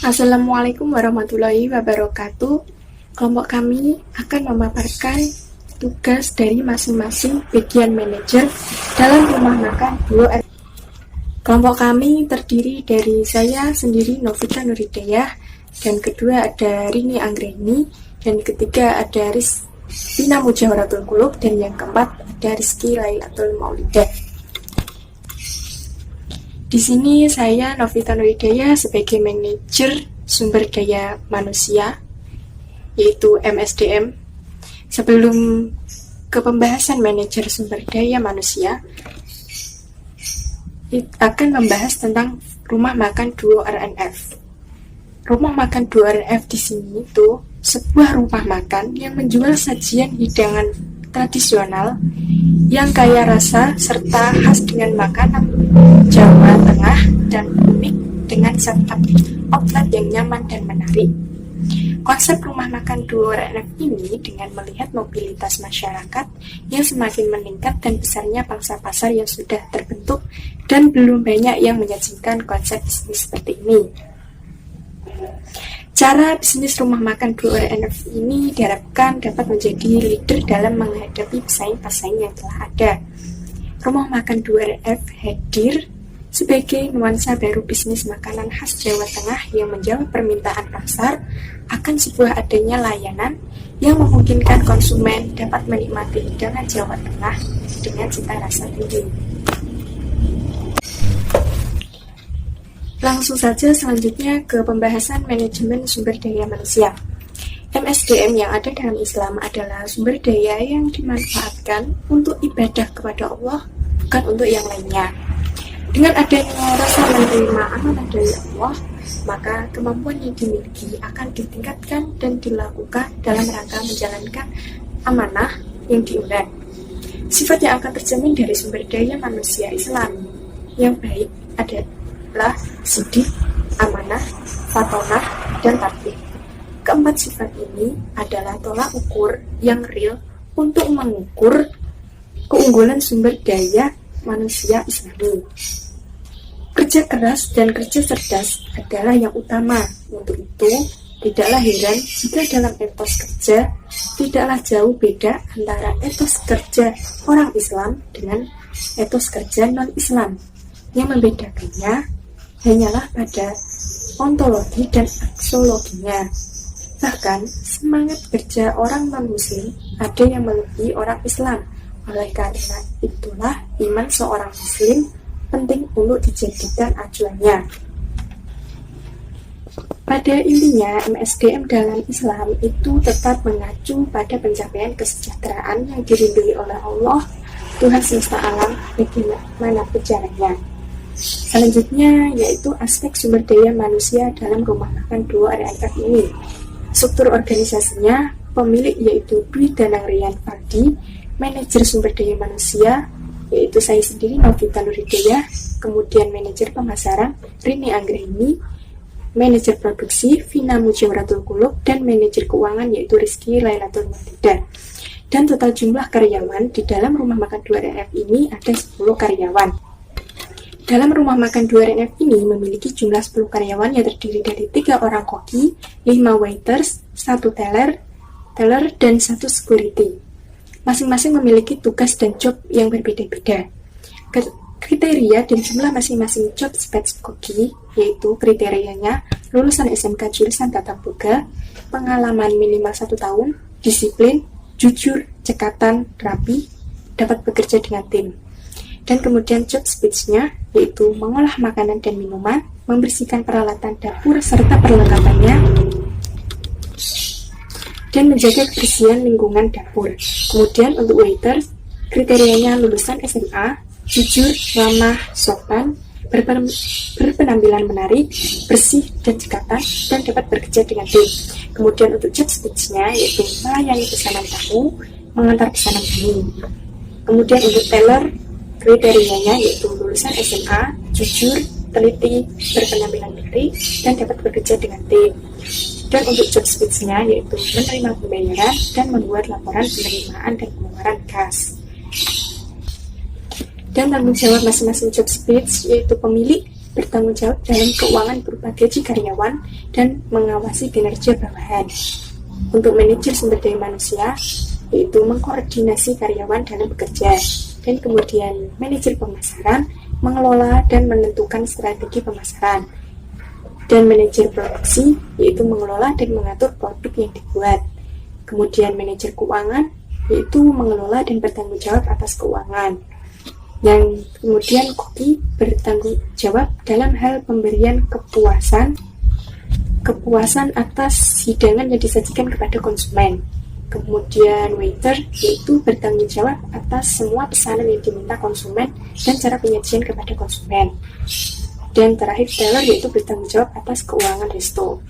Assalamualaikum warahmatullahi wabarakatuh. Kelompok kami akan memaparkan tugas dari masing-masing bagian manajer dalam rumah makan Duo R. Kelompok kami terdiri dari saya sendiri, Novita Nuridayah, dan kedua ada Rini Anggreni, dan ketiga ada Rizvina Mujawaratul Qulub, dan yang keempat ada Rizky Lailatul Maulidah. Di sini saya Novita Nuridayah sebagai manajer sumber daya manusia, yaitu MSDM. Sebelum ke pembahasan manajer sumber daya manusia, akan membahas tentang rumah makan Duo RNF. Rumah makan Duo RNF di sini itu sebuah rumah makan yang menjual sajian hidangan tradisional yang kaya rasa serta khas dengan makanan Jawa Tengah dan unik dengan setup outlet yang nyaman dan menarik. Konsep rumah makan Duo RNF ini dengan melihat mobilitas masyarakat yang semakin meningkat dan besarnya pangsa pasar yang sudah terbentuk dan belum banyak yang menyajikan konsep bisnis seperti ini. Cara bisnis rumah makan Duo RNF ini diharapkan dapat menjadi leader dalam menghadapi pesaing-pesaing yang telah ada. Rumah makan Duo RNF hadir sebagai nuansa baru bisnis makanan khas Jawa Tengah yang menjawab permintaan pasar akan sebuah adanya layanan yang memungkinkan konsumen dapat menikmati hidangan Jawa Tengah dengan cita rasa tinggi. Langsung saja selanjutnya ke pembahasan manajemen sumber daya manusia. MSDM yang ada dalam Islam adalah sumber daya yang dimanfaatkan untuk ibadah kepada Allah, bukan untuk yang lainnya. Dengan adanya rasa menerima amanah dari Allah, maka kemampuan yang dimiliki akan ditingkatkan dan dilakukan dalam rangka menjalankan amanah yang diemban. Sifat yang akan tercermin dari sumber daya manusia Islam yang baik adalah sidik, amanah, fatonah, dan tatbik. Keempat sifat ini adalah tolak ukur yang real untuk mengukur keunggulan sumber daya manusia Islami. Kerja keras dan kerja cerdas adalah yang utama. Untuk itu, tidaklah heran jika dalam etos kerja tidaklah jauh beda antara etos kerja orang Islam dengan etos kerja non-Islam. Yang membedakannya hanyalah pada ontologi dan aksiologinya. Bahkan, semangat kerja orang non-Muslim ada yang melebihi orang Islam. Oleh karena itulah iman seorang Muslim penting untuk dijadikan acuannya. Pada intinya, MSDM dalam Islam itu tetap mengacu pada pencapaian kesejahteraan yang dirindui oleh Allah, Tuhan semesta alam, bagaimanapun caranya. Selanjutnya yaitu aspek sumber daya manusia dalam rumah makan Duo RNF ini. Struktur organisasinya, pemilik yaitu Dwi Danang Rian Fardi, manajer sumber daya manusia yaitu saya sendiri Novita Nuridayah, kemudian manajer pemasaran Rini Anggreni, manajer produksi Vina Mujawaratul Qulub, dan manajer keuangan yaitu Rizky Lailatul Maulidah. Dan total jumlah karyawan di dalam rumah makan Duo RNF ini ada 10 karyawan. Dalam rumah makan Duo RNF ini memiliki jumlah 10 karyawan yang terdiri dari 3 orang koki, 5 waiters, 1 teller, dan 1 security. Masing-masing memiliki tugas dan job yang berbeda-beda. Kriteria dan jumlah masing-masing job spek koki, yaitu kriterianya lulusan SMK jurusan Tata Boga, pengalaman minimal 1 tahun, disiplin, jujur, cekatan, rapi, dapat bekerja dengan tim. Dan kemudian job speech-nya yaitu mengolah makanan dan minuman, membersihkan peralatan dapur serta perlengkapannya, dan menjaga kebersihan lingkungan dapur. Kemudian untuk waiters, kriterianya lulusan SMA, jujur, ramah, sopan, berpenampilan menarik, bersih dan cekatan, dan dapat bekerja dengan tim. Kemudian untuk job speech-nya yaitu melayani pesanan tamu, mengantar pesanan tamu. Kemudian untuk teller, kriterianya yaitu lulusan SMA, jujur, teliti, berpenampilan menarik, dan dapat bekerja dengan tim. Dan untuk job speech-nya yaitu menerima pembayaran dan membuat laporan penerimaan dan pengeluaran kas. Dan tanggung jawab masing-masing job speech yaitu pemilik bertanggung jawab dalam keuangan berupa gaji karyawan dan mengawasi kinerja bawahan. Untuk manajer sumber daya manusia, yaitu mengkoordinasi karyawan dalam bekerja. Dan kemudian manajer pemasaran, mengelola dan menentukan strategi pemasaran. Dan manajer produksi, yaitu mengelola dan mengatur produk yang dibuat. Kemudian manajer keuangan, yaitu mengelola dan bertanggung jawab atas keuangan. Yang kemudian koki bertanggung jawab dalam hal pemberian kepuasan atas hidangan yang disajikan kepada konsumen. Kemudian waiter, yaitu bertanggung jawab atas semua pesanan yang diminta konsumen dan cara penyajian kepada konsumen. Dan terakhir teller, yaitu bertanggung jawab atas keuangan resto.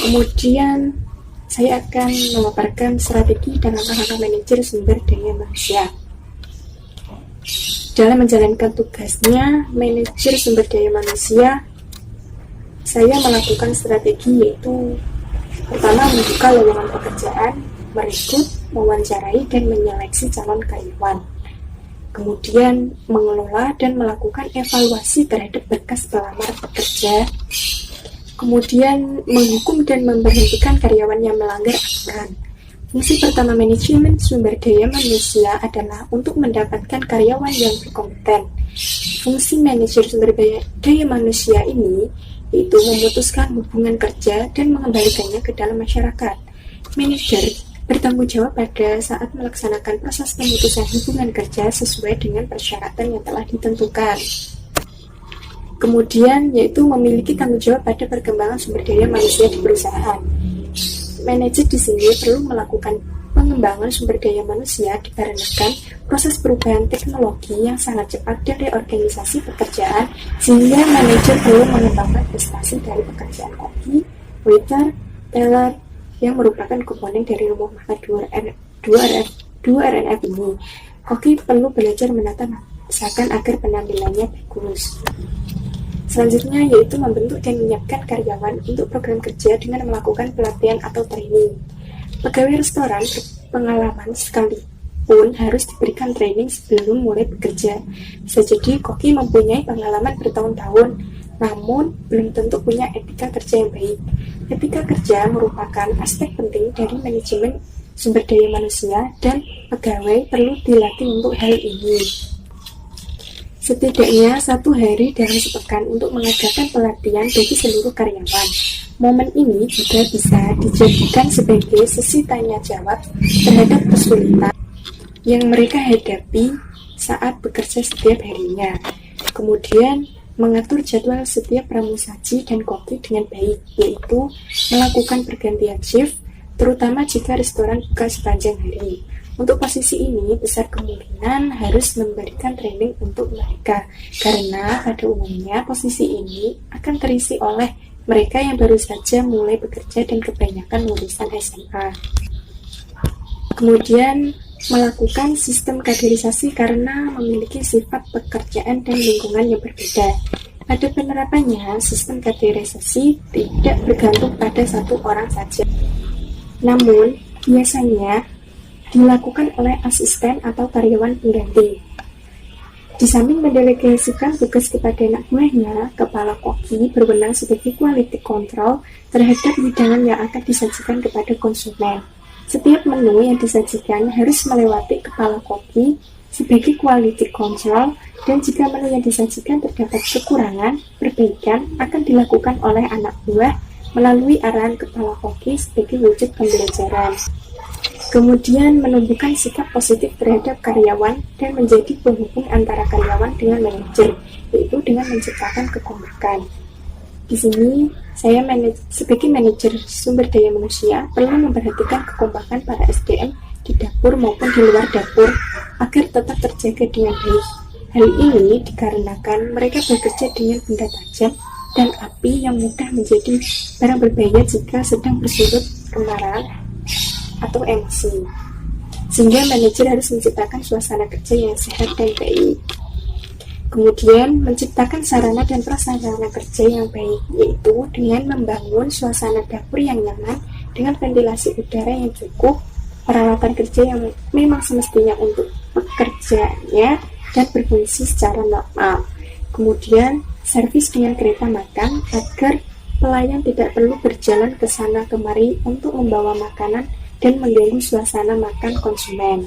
Kemudian saya akan memaparkan strategi dan langkah-langkah manajer sumber daya manusia. Dalam menjalankan tugasnya, manajer sumber daya manusia, saya melakukan strategi yaitu pertama membuka lowongan pekerjaan, merekrut, mewawancarai, dan menyeleksi calon karyawan. Kemudian mengelola dan melakukan evaluasi terhadap berkas pelamar pekerja. Kemudian menghukum dan memberhentikan karyawan yang melanggar aturan. Fungsi pertama manajemen sumber daya manusia adalah untuk mendapatkan karyawan yang berkompeten. Fungsi manajer sumber daya manusia ini yaitu memutuskan hubungan kerja dan mengembalikannya ke dalam masyarakat. Manajer bertanggung jawab pada saat melaksanakan proses pemutusan hubungan kerja sesuai dengan persyaratan yang telah ditentukan. Kemudian yaitu memiliki tanggung jawab pada perkembangan sumber daya manusia di perusahaan. Manajer di sini perlu melakukan pengembangan sumber daya manusia dikarenakan proses perubahan teknologi yang sangat cepat dari organisasi pekerjaan, sehingga manajer perlu mengembangkan prestasi dari pekerjaan koki, waiter, teller yang merupakan komponen dari rumah makan 2RNF ini. Koki perlu belajar menata masakan agar penampilannya bagus. Selanjutnya yaitu membentuk dan menyiapkan karyawan untuk program kerja dengan melakukan pelatihan atau training. Pegawai restoran berpengalaman sekalipun harus diberikan training sebelum mulai bekerja. Bisa jadi koki mempunyai pengalaman bertahun-tahun, namun belum tentu punya etika kerja yang baik. Etika kerja merupakan aspek penting dari manajemen sumber daya manusia dan pegawai perlu dilatih untuk hal ini. Setidaknya 1 hari dalam sepekan untuk mengadakan pelatihan bagi seluruh karyawan. Momen ini juga bisa dijadikan sebagai sesi tanya jawab terhadap kesulitan yang mereka hadapi saat bekerja setiap harinya. Kemudian mengatur jadwal setiap pramusaji dan koki dengan baik, yaitu melakukan pergantian shift, terutama jika restoran buka sepanjang hari. Untuk posisi ini, besar kemungkinan harus memberikan training untuk mereka, karena pada umumnya posisi ini akan terisi oleh mereka yang baru saja mulai bekerja dan kebanyakan lulusan SMA. Kemudian, melakukan sistem kaderisasi karena memiliki sifat pekerjaan dan lingkungan yang berbeda. Pada penerapannya, sistem kaderisasi tidak bergantung pada satu orang saja. Namun, biasanya dilakukan oleh asisten atau karyawan pengganti. Di samping mendelegasikan tugas kepada anak buahnya, kepala koki berwenang sebagai quality control terhadap hidangan yang akan disajikan kepada konsumen. Setiap menu yang disajikan harus melewati kepala koki sebagai quality control, dan jika menu yang disajikan terdapat kekurangan, perbaikan akan dilakukan oleh anak buah melalui arahan kepala koki sebagai wujud pembelajaran. Kemudian menumbuhkan sikap positif terhadap karyawan dan menjadi penghubung antara karyawan dengan manajer, yaitu dengan menciptakan kekompakan. Di sini, saya sebagai manajer sumber daya manusia perlu memperhatikan kekompakan para SDM di dapur maupun di luar dapur agar tetap terjaga dengan baik. Hal ini dikarenakan mereka bekerja dengan benda tajam dan api yang mudah menjadi barang berbahaya jika sedang bersurut kemarahan atau emosi, sehingga manajer harus menciptakan suasana kerja yang sehat dan baik. Kemudian menciptakan sarana dan prasarana kerja yang baik, yaitu dengan membangun suasana dapur yang nyaman dengan ventilasi udara yang cukup, peralatan kerja yang memang semestinya untuk pekerjaannya dan berfungsi secara normal. Kemudian servis dengan kereta makan agar pelayan tidak perlu berjalan ke sana kemari untuk membawa makanan dan mengganggu suasana makan konsumen.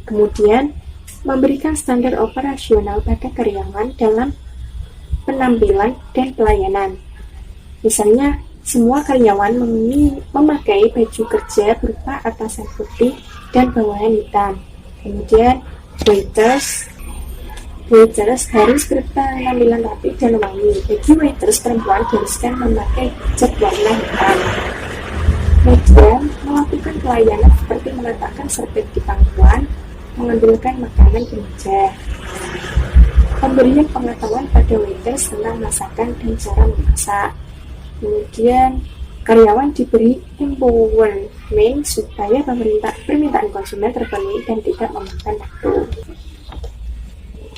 Kemudian, memberikan standar operasional pada karyawan dalam penampilan dan pelayanan. Misalnya, semua karyawan memakai baju kerja berupa atasan putih dan bawahan hitam. Kemudian, waiters harus berpenampilan rapi dan wangi. Bagi waiters perempuan diharuskan memakai hijab warna hitam. Kemudian, melakukan pelayanan seperti meletakkan serbet di pangkuan, mengambilkan makanan di meja. Pemberian pengetahuan pada waiters tentang masakan dan cara memasak. Kemudian, karyawan diberi empowerment supaya permintaan konsumen terpenuhi dan tidak memakan waktu.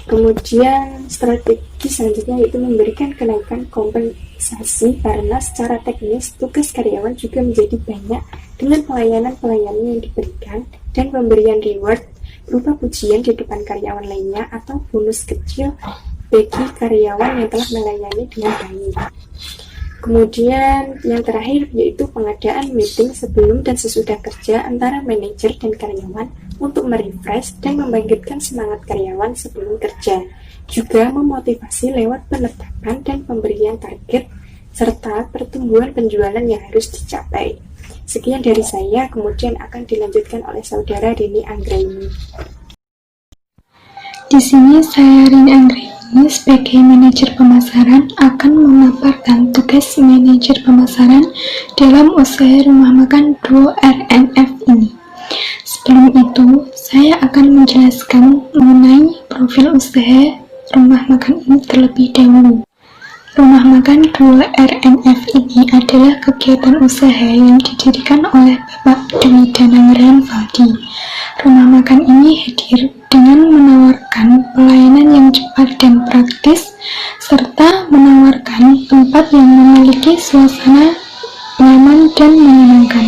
Kemudian, strategi selanjutnya yaitu memberikan kenaikan kompensasi karena secara teknis tugas karyawan juga menjadi banyak dengan pelayanan-pelayanan yang diberikan dan pemberian reward berupa pujian di depan karyawan lainnya atau bonus kecil bagi karyawan yang telah melayani dengan baik. Kemudian yang terakhir yaitu pengadaan meeting sebelum dan sesudah kerja antara manajer dan karyawan untuk merefresh dan membangkitkan semangat karyawan sebelum kerja. Juga memotivasi lewat penetapan dan pemberian target serta pertumbuhan penjualan yang harus dicapai. Sekian dari saya, kemudian akan dilanjutkan oleh saudara Rini Anggraini. Di sini saya Rini Anggraini sebagai manajer pemasaran akan memaparkan tugas manajer pemasaran dalam usaha rumah makan Duo RNF ini. Sebelum itu, saya akan menjelaskan mengenai profil usaha rumah makan ini terlebih dahulu. Rumah makan Duo RNF ini adalah kegiatan usaha yang didirikan oleh Bapak Dwi Dananggrihan Valdi. Rumah makan ini hadir dengan menawarkan pelayanan yang cepat dan praktis, serta menawarkan tempat yang memiliki suasana nyaman dan menyenangkan.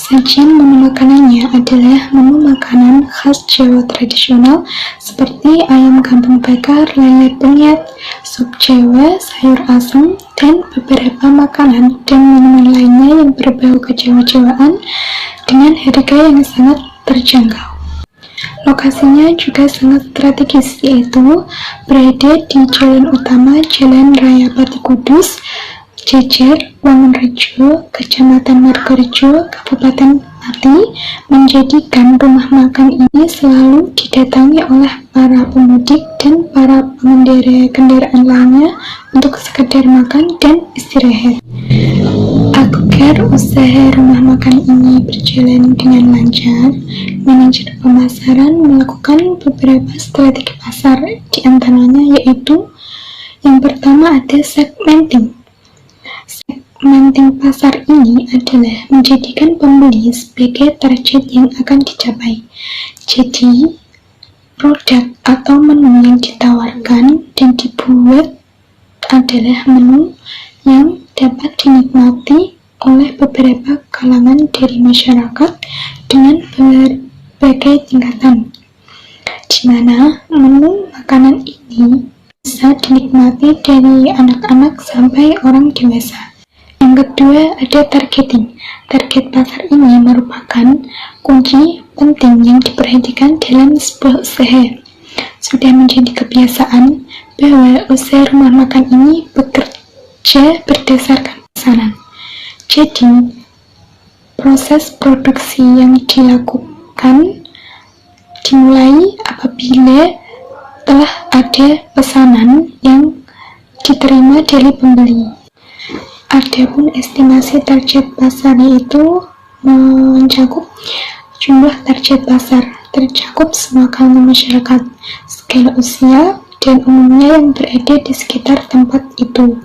Sajian menu makanannya adalah menu makanan khas Jawa tradisional seperti ayam kampung bakar, lele penyet, sup Jawa, sayur asem, dan beberapa makanan dan minuman lainnya yang berbau kejawa-jawaan dengan harga yang sangat terjangkau. Lokasinya juga sangat strategis, yaitu berada di jalan utama Jalan Raya Pati Kudus, Jejer, Wangunrejo, Kecamatan Margorejo, Kabupaten Pati, menjadikan rumah makan ini selalu didatangi oleh para pemudik dan para pengendara kendaraan lainnya untuk sekedar makan dan istirahat. Agar usaha rumah makan ini berjalan dengan lancar, manajer pemasaran melakukan beberapa strategi pasar, di antaranya yaitu yang pertama ada segmenting. Segmenting pasar ini adalah menjadikan pembeli sebagai target yang akan dicapai. Jadi, produk atau menu yang ditawarkan dan dibuat adalah menu yang dapat dinikmati oleh beberapa kalangan dari masyarakat dengan berbagai tingkatan, di mana menu makanan ini bisa dinikmati dari anak-anak sampai orang dewasa. Yang kedua ada targeting. Target pasar ini merupakan kunci penting yang diperhatikan dalam sebuah usaha. Sudah menjadi kebiasaan bahwa usaha rumah makan ini bekerja berdasarkan pesanan. Jadi, proses produksi yang dilakukan dimulai apabila telah ada pesanan yang diterima dari pembeli. Adapun estimasi target pasar yaitu mencakup jumlah target pasar, tercakup semua kalangan masyarakat, skala usia, dan umumnya yang berada di sekitar tempat itu.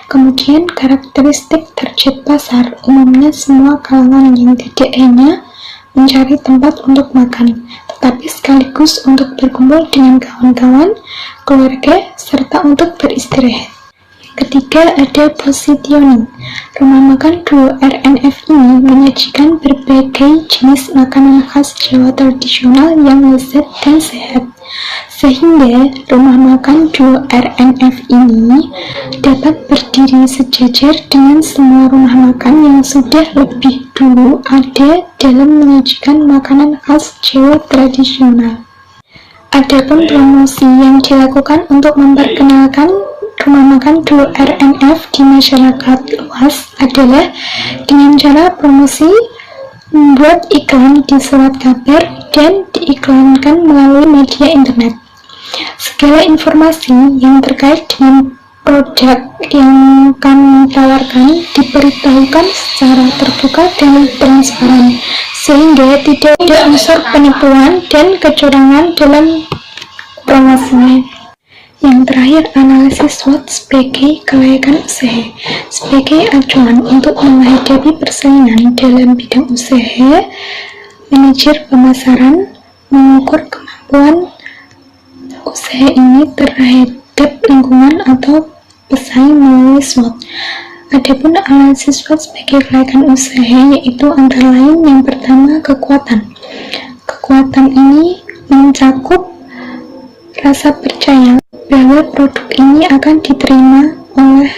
Kemudian karakteristik target pasar umumnya semua kalangan yang tidak hanya mencari tempat untuk makan, tetapi sekaligus untuk berkumpul dengan kawan-kawan, keluarga, serta untuk beristirahat. Ketiga ada positioning. Rumah makan Duo RNF ini menyajikan berbagai jenis makanan khas Jawa tradisional yang lezat dan sehat. sehingga rumah makan duo RNF ini dapat berdiri sejajar dengan semua rumah makan yang sudah lebih dulu ada dalam menyajikan makanan khas Jawa tradisional. Adapun promosi yang dilakukan untuk memperkenalkan rumah makan duo RNF di masyarakat luas adalah dengan cara promosi membuat iklan di surat kabar dan diiklankan melalui media internet. Segala informasi yang terkait dengan produk yang kami tawarkan diberitahukan secara terbuka dan transparan, sehingga tidak ada unsur penipuan dan kecurangan dalam promosinya. Yang terakhir, analisis SWOT sebagai kelayakan usaha. Sebagai acuan untuk menghadapi persaingan dalam bidang usaha, manajer pemasaran mengukur kemampuan usaha ini terhadap lingkungan atau pesaing melalui SWOT. Adapun analisis SWOT sebagai kelayakan usaha yaitu antara lain yang pertama kekuatan. Kekuatan ini mencakup rasa percaya bahwa produk ini akan diterima oleh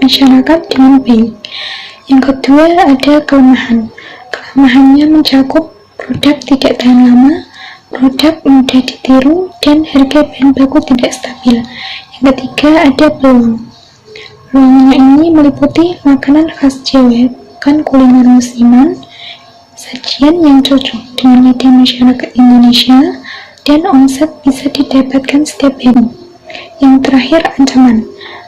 masyarakat dengan baik. Yang kedua ada kelemahan. Kelemahannya mencakup produk tidak tahan lama, produk mudah ditiru, dan harga bahan baku tidak stabil. Yang ketiga ada peluang. Peluangnya ini meliputi makanan khas Jawa, bukan kuliner musiman, sajian yang cocok dengan lidah masyarakat Indonesia, dan omset bisa didapatkan setiap hari. Yang terakhir ancaman.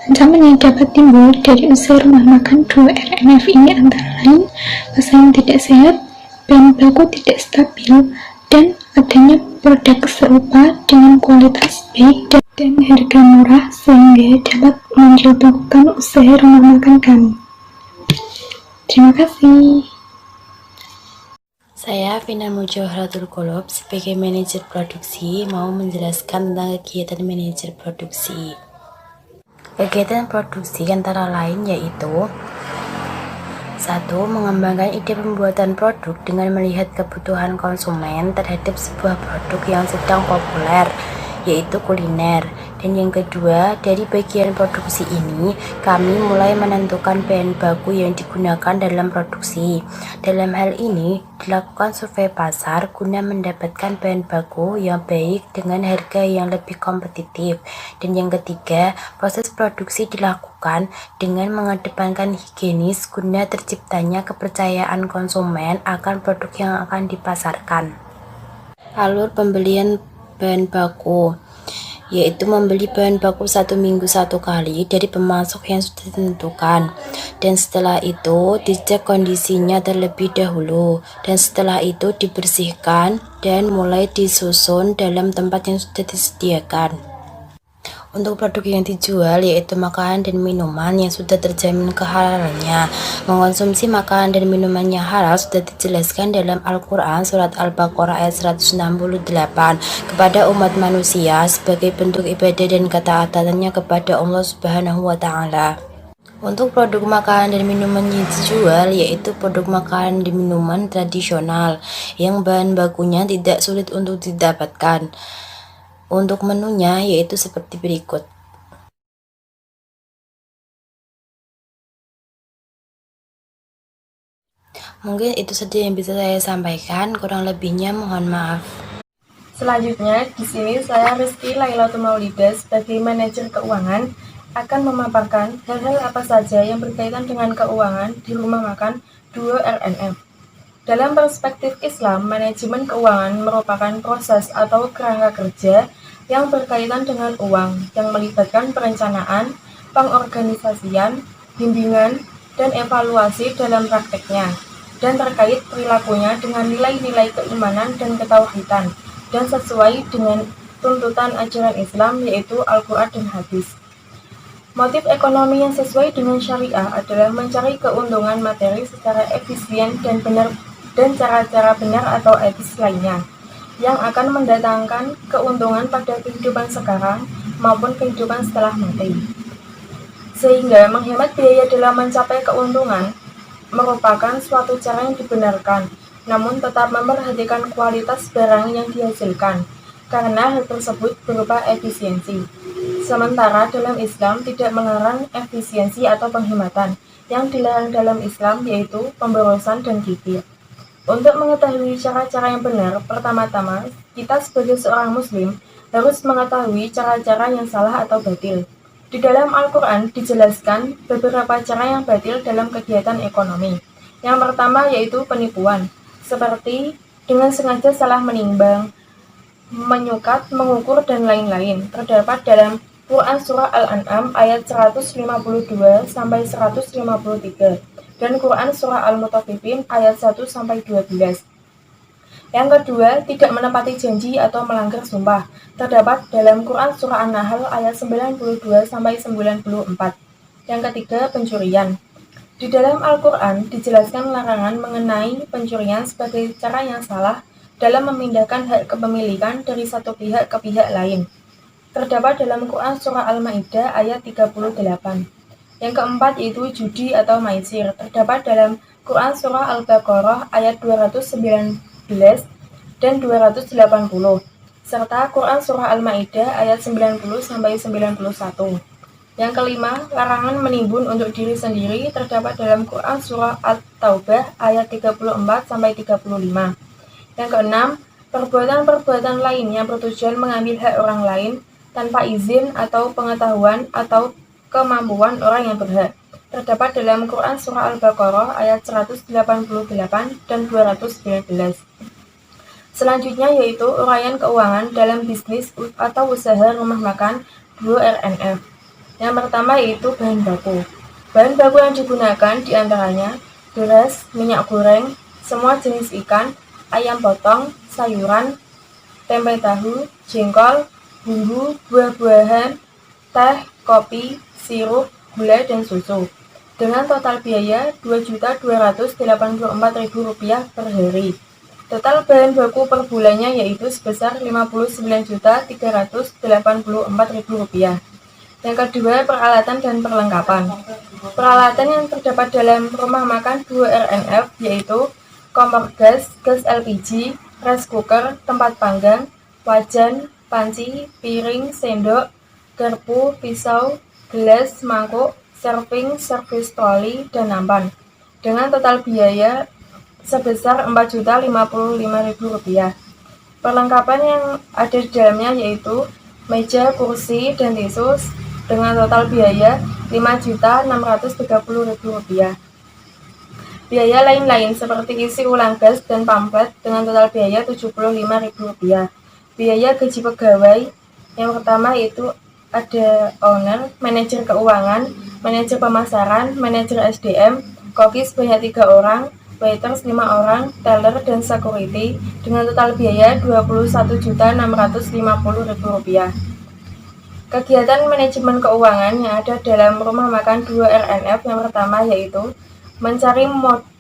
Ancaman yang dapat timbul dari usaha rumah makan duo RNF ini antara lain pesaing tidak sehat, bahan baku tidak stabil, dan adanya produk serupa dengan kualitas baik dan harga murah sehingga dapat menjatuhkan usaha rumah makan kami. Terima kasih. Saya Vina Mujawharatul Qulub sebagai manajer produksi mau menjelaskan tentang kegiatan manajer produksi. Kegiatan produksi antara lain yaitu 1. Mengembangkan ide pembuatan produk dengan melihat kebutuhan konsumen terhadap sebuah produk yang sedang populer, yaitu kuliner. Dan yang kedua, dari bagian produksi ini, kami mulai menentukan bahan baku yang digunakan dalam produksi. Dalam hal ini, dilakukan survei pasar guna mendapatkan bahan baku yang baik dengan harga yang lebih kompetitif. Dan yang ketiga, proses produksi dilakukan dengan mengedepankan higienis guna terciptanya kepercayaan konsumen akan produk yang akan dipasarkan. Alur pembelian bahan baku yaitu membeli bahan baku 1 minggu 1 kali dari pemasok yang sudah ditentukan, dan setelah itu dicek kondisinya terlebih dahulu, dan setelah itu dibersihkan dan mulai disusun dalam tempat yang sudah disediakan. Untuk produk yang dijual yaitu makanan dan minuman yang sudah terjamin kehalalannya. Mengonsumsi makanan dan minuman yang halal sudah dijelaskan dalam Al-Quran Surat Al-Baqarah ayat 168 kepada umat manusia sebagai bentuk ibadah dan ketaatannya kepada Allah Subhanahu wa Ta'ala. Untuk produk makanan dan minuman yang dijual yaitu produk makanan dan minuman tradisional yang bahan bakunya tidak sulit untuk didapatkan. Untuk menunya yaitu seperti berikut. Mungkin itu saja yang bisa saya sampaikan, kurang lebihnya mohon maaf. Selanjutnya, di sini saya Rizky Lailatul Maulida sebagai manajer keuangan akan memaparkan hal-hal apa saja yang berkaitan dengan keuangan di rumah makan duo RNF. Dalam perspektif Islam, manajemen keuangan merupakan proses atau kerangka kerja yang berkaitan dengan uang, yang melibatkan perencanaan, pengorganisasian, bimbingan, dan evaluasi dalam prakteknya, dan terkait perilakunya dengan nilai-nilai keimanan dan ketauhidan, dan sesuai dengan tuntutan ajaran Islam yaitu Al-Quran dan Hadis. Motif ekonomi yang sesuai dengan syariah adalah mencari keuntungan materi secara efisien dan benar, dan cara-cara benar atau etis lainnya yang akan mendatangkan keuntungan pada kehidupan sekarang maupun kehidupan setelah mati. Sehingga menghemat biaya dalam mencapai keuntungan merupakan suatu cara yang dibenarkan, namun tetap memperhatikan kualitas barang yang dihasilkan. karena hal tersebut berupa efisiensi. Sementara dalam Islam tidak melarang efisiensi atau penghematan. Yang dilarang dalam Islam yaitu pemborosan dan kikir. Untuk mengetahui cara-cara yang benar, pertama-tama kita sebagai seorang muslim harus mengetahui cara-cara yang salah atau batil. Di dalam Al-Quran dijelaskan beberapa cara yang batil dalam kegiatan ekonomi. Yang pertama yaitu penipuan, seperti dengan sengaja salah menimbang, menyukat, mengukur, dan lain-lain. Terdapat dalam Quran Surah Al-An'am ayat 152-153 dan Quran Surah Al-Mutaffifin ayat 1-12. Yang kedua, tidak menepati janji atau melanggar sumpah. Terdapat dalam Quran Surah An-Nahl ayat 92-94. Yang ketiga, pencurian. Di dalam Al-Quran dijelaskan larangan mengenai pencurian sebagai cara yang salah dalam memindahkan hak kepemilikan dari satu pihak ke pihak lain. Terdapat dalam Quran Surah Al-Ma'idah ayat 38. Yang keempat yaitu judi atau maisir. Terdapat dalam Quran Surah Al-Baqarah ayat 219 dan 280, serta Quran Surah Al-Ma'idah ayat 90-91. Yang kelima, larangan menimbun untuk diri sendiri terdapat dalam Quran Surah At-Taubah ayat 34-35. Yang keenam, perbuatan-perbuatan lain yang bertujuan mengambil hak orang lain tanpa izin atau pengetahuan atau kemampuan orang yang berhak. Terdapat dalam Quran Surah Al-Baqarah ayat 188 dan 219. Selanjutnya yaitu uraian keuangan dalam bisnis atau usaha rumah makan 2RNF. Yang pertama yaitu bahan baku. Bahan baku yang digunakan diantaranya beras, minyak goreng, semua jenis ikan, ayam potong, sayuran, tempe tahu, jengkol, bumbu, buah-buahan, teh, kopi, sirup, gula, dan susu. Dengan total biaya Rp2.284.000 per hari. Total bahan baku per bulannya yaitu sebesar Rp59.384.000. Yang kedua, peralatan dan perlengkapan. Peralatan yang terdapat dalam rumah makan 2RNF yaitu kompor gas, gas LPG, rice cooker, tempat panggang, wajan, panci, piring, sendok, garpu, pisau, gelas, mangkuk, serving, servis troli, dan nampan. Dengan total biaya sebesar Rp4.055.000. Perlengkapan yang ada di dalamnya yaitu meja, kursi, dan tisu dengan total biaya Rp5.630.000. Biaya lain-lain seperti isi ulang gas dan pamflet dengan total biaya Rp75.000. Biaya gaji pegawai yang pertama yaitu ada owner, manajer keuangan, manajer pemasaran, manajer SDM, koki sebanyak 3 orang, waiters 5 orang, teller, dan security dengan total biaya Rp21.650.000. Kegiatan manajemen keuangan yang ada dalam rumah makan 2RNF yang pertama yaitu mencari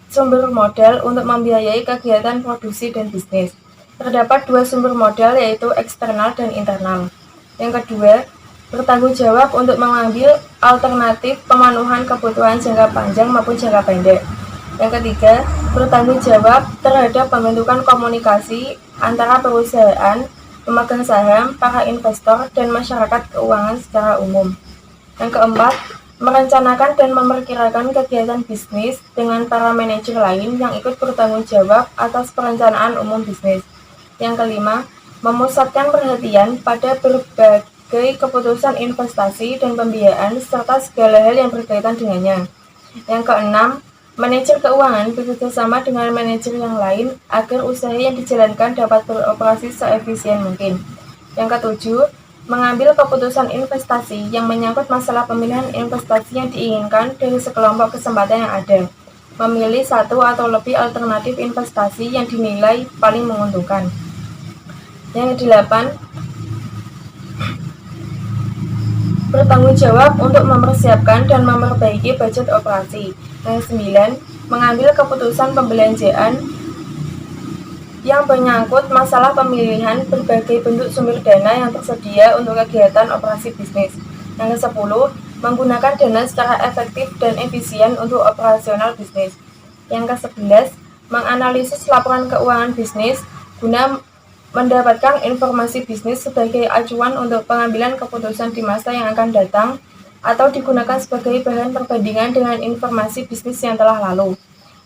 sumber modal untuk membiayai kegiatan produksi dan bisnis. Terdapat 2 sumber modal yaitu eksternal dan internal. Yang kedua, bertanggung jawab untuk mengambil alternatif pemenuhan kebutuhan jangka panjang maupun jangka pendek. Yang ketiga, bertanggung jawab terhadap pembentukan komunikasi antara perusahaan, pemegang saham, para investor, dan masyarakat keuangan secara umum. Yang keempat, merencanakan dan memperkirakan kegiatan bisnis dengan para manajer lain yang ikut bertanggung jawab atas perencanaan umum bisnis. Yang kelima, memusatkan perhatian pada berbagai keputusan investasi dan pembiayaan serta segala hal yang berkaitan dengannya. Yang keenam, manajer keuangan bekerjasama dengan manajer yang lain agar usaha yang dijalankan dapat beroperasi seefisien mungkin. Yang ketujuh, mengambil keputusan investasi yang menyangkut masalah pemilihan investasi yang diinginkan dari sekelompok kesempatan yang ada. Memilih satu atau lebih alternatif investasi yang dinilai paling menguntungkan. Yang kedelapan, bertanggung jawab untuk mempersiapkan dan memperbaiki budget operasi. Yang 9, mengambil keputusan pembelanjaan yang menyangkut masalah pemilihan berbagai bentuk sumber dana yang tersedia untuk kegiatan operasi bisnis. Yang 10, menggunakan dana secara efektif dan efisien untuk operasional bisnis. Yang 11, menganalisis laporan keuangan bisnis guna mendapatkan informasi bisnis sebagai acuan untuk pengambilan keputusan di masa yang akan datang atau digunakan sebagai bahan perbandingan dengan informasi bisnis yang telah lalu,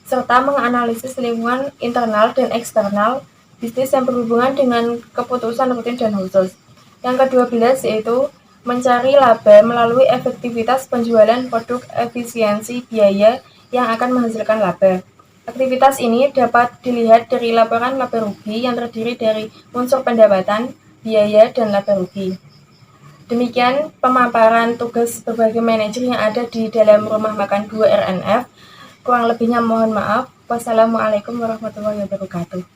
serta menganalisis lingkungan internal dan eksternal bisnis yang berhubungan dengan keputusan rutin dan khusus. Yang ke-12 yaitu mencari laba melalui efektivitas penjualan produk efisiensi biaya yang akan menghasilkan laba. Aktivitas ini dapat dilihat dari laporan laba rugi yang terdiri dari unsur pendapatan, biaya, dan laba rugi. Demikian pemaparan tugas berbagai manajer yang ada di dalam Rumah Makan 2 RNF. Kurang lebihnya mohon maaf. Wassalamualaikum warahmatullahi wabarakatuh.